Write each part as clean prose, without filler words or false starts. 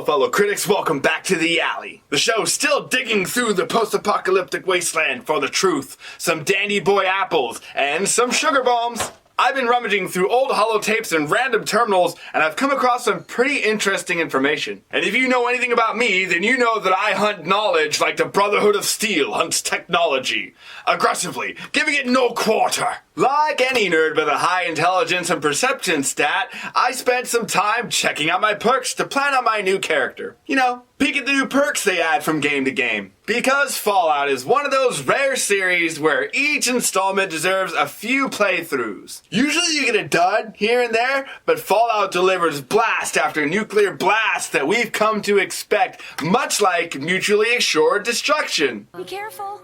fellow critics, welcome back to The Alley. The show still digging through the post-apocalyptic wasteland for the truth, some dandy boy apples, and some sugar bombs. I've been rummaging through old holotapes and random terminals, and I've come across some pretty interesting information. And if you know anything about me, then you know that I hunt knowledge like the Brotherhood of Steel hunts technology. Aggressively, giving it no quarter. Like any nerd with a high intelligence and perception stat, I spent some time checking out my perks to plan out my new character. You know, peek at the new perks they add from game to game. Because Fallout is one of those rare series where each installment deserves a few playthroughs. Usually you get a dud here and there, but Fallout delivers blast after nuclear blast that we've come to expect, much like mutually assured destruction. Be careful.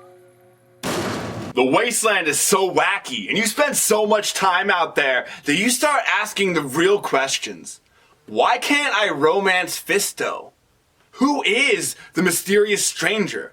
The wasteland is so wacky, and you spend so much time out there that you start asking the real questions. Why can't I romance Fisto? Who is the mysterious stranger?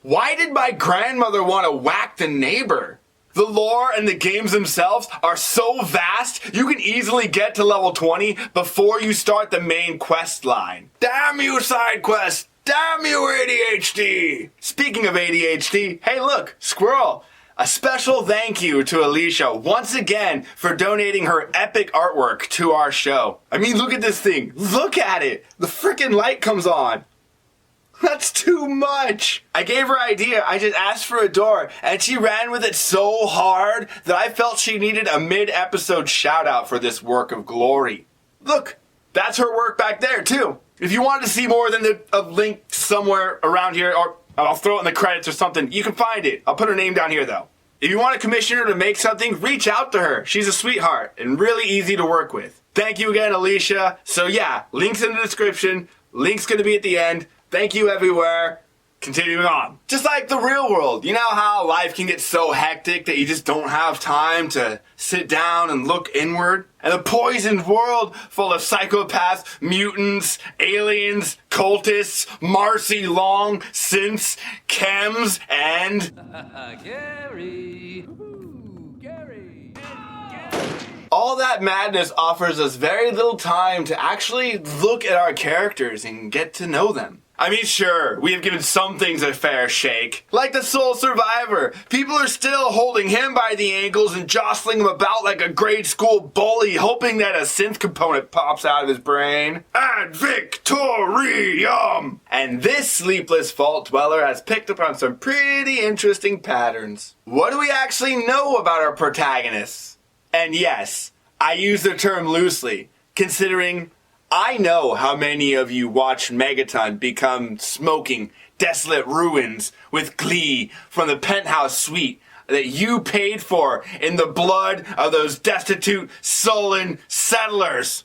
Why did my grandmother want to whack the neighbor? The lore and the games themselves are so vast, you can easily get to level 20 before you start the main quest line. Damn you, side quest! Damn you, ADHD! Speaking of ADHD, hey look, squirrel! A special thank you to Alicia once again for donating her epic artwork to our show. I mean, look at this thing. Look at it. The frickin' light comes on. That's too much. I gave her idea. I just asked for a door, and she ran with it so hard that I felt she needed a mid-episode shout-out for this work of glory. Look, that's her work back there, too. If you wanted to see more than a link somewhere around here, or I'll throw it in the credits or something, you can find it. I'll put her name down here, though. If you want to commission her to make something, reach out to her. She's a sweetheart and really easy to work with. Thank you again, Alicia. So yeah, links in the description. Link's going to be at the end. Thank you everywhere. Continuing on. Just like the real world, you know how life can get so hectic that you just don't have time to sit down and look inward? And the poisoned world full of psychopaths, mutants, aliens, cultists, Marcy Long, synths, chems, and... Gary! Woohoo! Gary! All that madness offers us very little time to actually look at our characters and get to know them. I mean, sure, we have given some things a fair shake. Like the sole survivor. People are still holding him by the ankles and jostling him about like a grade school bully, hoping that a synth component pops out of his brain. Ad Victorium! And this sleepless vault dweller has picked up on some pretty interesting patterns. What do we actually know about our protagonists? And yes, I use the term loosely, considering I know how many of you watched Megaton become smoking, desolate ruins with glee from the penthouse suite that you paid for in the blood of those destitute, sullen settlers.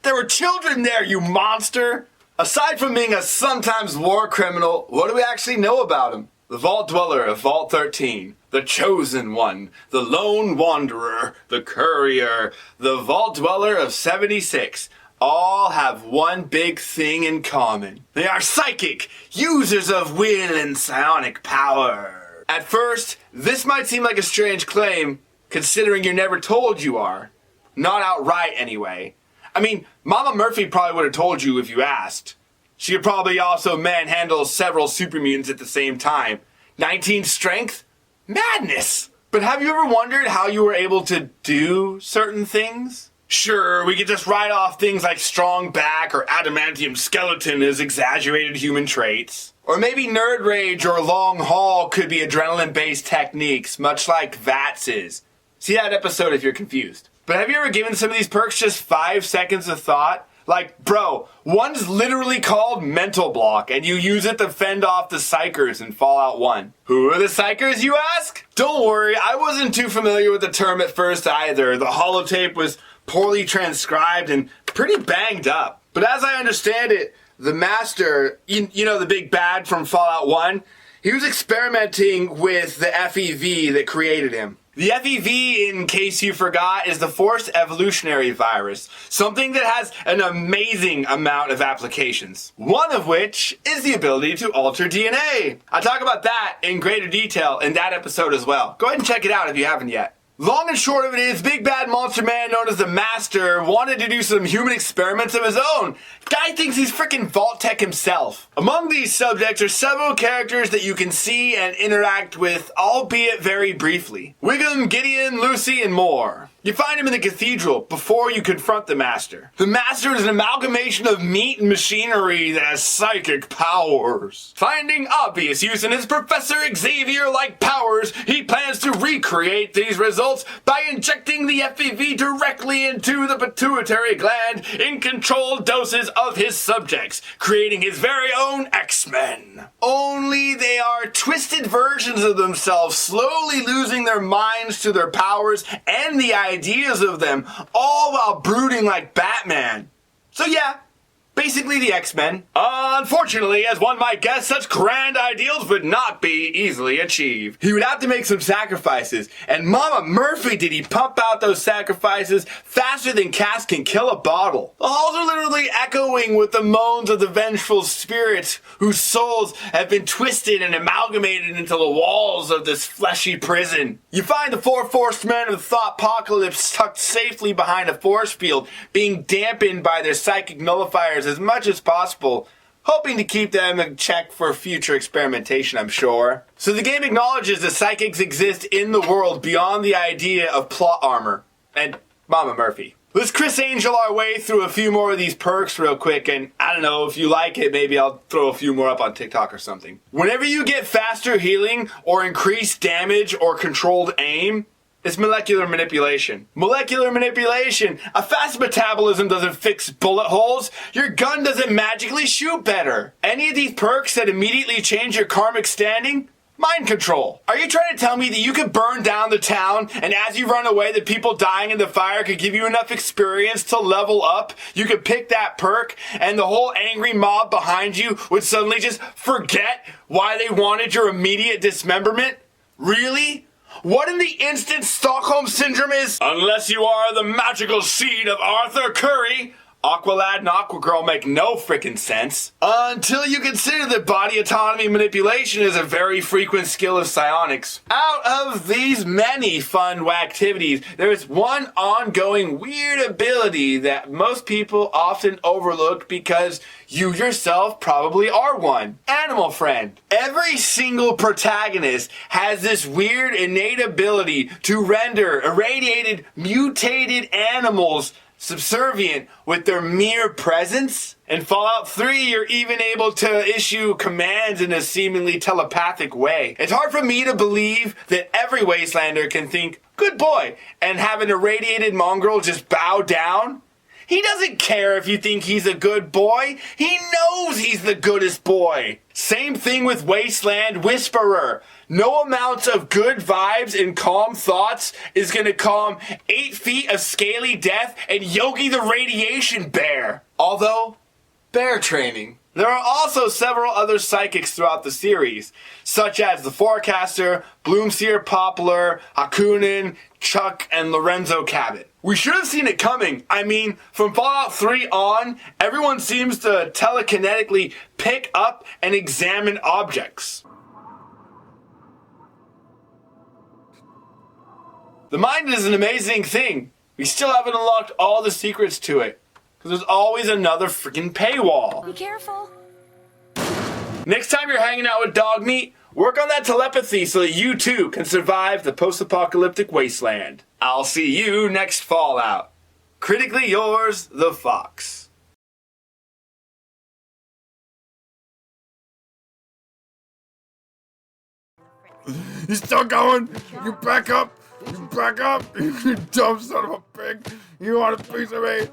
There were children there, you monster! Aside from being a sometimes war criminal, what do we actually know about him? The Vault Dweller of Vault 13, the Chosen One, the Lone Wanderer, the Courier, the Vault Dweller of 76, all have one big thing in common. They are psychic, users of will and psionic power. At first, this might seem like a strange claim, considering you're never told you are. Not outright, anyway. I mean, Mama Murphy probably would have told you if you asked. She could probably also manhandle several super mutants at the same time. 19 strength? Madness! But have you ever wondered how you were able to do certain things? Sure, we could just write off things like strong back or adamantium skeleton as exaggerated human traits. Or maybe nerd rage or long haul could be adrenaline-based techniques, much like VATS is. See that episode if you're confused. But have you ever given some of these perks just 5 seconds of thought? Like, bro, one's literally called Mental Block, and you use it to fend off the Psychers in Fallout 1. Who are the Psychers, you ask? Don't worry, I wasn't too familiar with the term at first either. The holotape was poorly transcribed and pretty banged up. But as I understand it, the Master, you know the big bad from Fallout 1, he was experimenting with the FEV that created him. The FEV, in case you forgot, is the Forced Evolutionary Virus, something that has an amazing amount of applications. One of which is the ability to alter DNA. I talk about that in greater detail in that episode as well. Go ahead and check it out if you haven't yet. Long and short of it is, big bad monster man known as the Master wanted to do some human experiments of his own. Guy thinks he's freaking Vault Tech himself. Among these subjects are several characters that you can see and interact with, albeit very briefly. Wiggum, Gideon, Lucy, and more. You find him in the cathedral before you confront the Master. The Master is an amalgamation of meat and machinery that has psychic powers. Finding obvious use in his Professor Xavier-like powers, he plans to recreate these results by injecting the FEV directly into the pituitary gland in controlled doses of his subjects, creating his very own X-Men. Only they are twisted versions of themselves, slowly losing their minds to their powers and the ideas of them, all while brooding like Batman. So yeah, basically the X-Men. Unfortunately, as one might guess, such grand ideals would not be easily achieved. He would have to make some sacrifices, and Mama Murphy did he pump out those sacrifices faster than cats can kill a bottle. The halls are literally echoing with the moans of the vengeful spirits whose souls have been twisted and amalgamated into the walls of this fleshy prison. You find the four forced men of the Thoughtpocalypse tucked safely behind a force field, being dampened by their psychic nullifiers as much as possible, hoping to keep them in check for future experimentation, I'm sure. So the game acknowledges that psychics exist in the world beyond the idea of plot armor. And Mama Murphy. Let's Chris Angel our way through a few more of these perks real quick, and I don't know, if you like it, maybe I'll throw a few more up on TikTok or something. Whenever you get faster healing, or increased damage, or controlled aim, it's molecular manipulation. Molecular manipulation! A fast metabolism doesn't fix bullet holes. Your gun doesn't magically shoot better. Any of these perks that immediately change your karmic standing? Mind control. Are you trying to tell me that you could burn down the town, and as you run away, the people dying in the fire could give you enough experience to level up? You could pick that perk, and the whole angry mob behind you would suddenly just forget why they wanted your immediate dismemberment? Really? What in the instant Stockholm Syndrome is? Unless you are the magical seed of Arthur Curry, Aqualad and Aquagirl make no frickin' sense. Until you consider that body autonomy manipulation is a very frequent skill of psionics. Out of these many fun activities, there is one ongoing weird ability that most people often overlook because you yourself probably are one. Animal Friend. Every single protagonist has this weird innate ability to render irradiated, mutated animals subservient with their mere presence. In Fallout 3, you're even able to issue commands in a seemingly telepathic way. It's hard for me to believe that every Wastelander can think, good boy, and have an irradiated mongrel just bow down. He doesn't care if you think he's a good boy. He knows he's the goodest boy. Same thing with Wasteland Whisperer. No amount of good vibes and calm thoughts is gonna calm 8 feet of scaly death and Yogi the Radiation Bear. Although, bear training. There are also several other psychics throughout the series, such as the Forecaster, Bloomseer Poplar, Hakunin, Chuck, and Lorenzo Cabot. We should have seen it coming. I mean, from Fallout 3 on, everyone seems to telekinetically pick up and examine objects. The mind is an amazing thing. We still haven't unlocked all the secrets to it, because there's always another freaking paywall. Be careful. Next time you're hanging out with dog meat, work on that telepathy so that you too can survive the post-apocalyptic wasteland. I'll see you next Fallout. Critically yours, The Fox. You still going? You back up? You back up? You dumb son of a pig. You want a piece of me?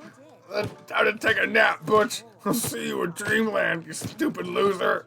Then time to take a nap, Butch. I'll see you in Dreamland, you stupid loser.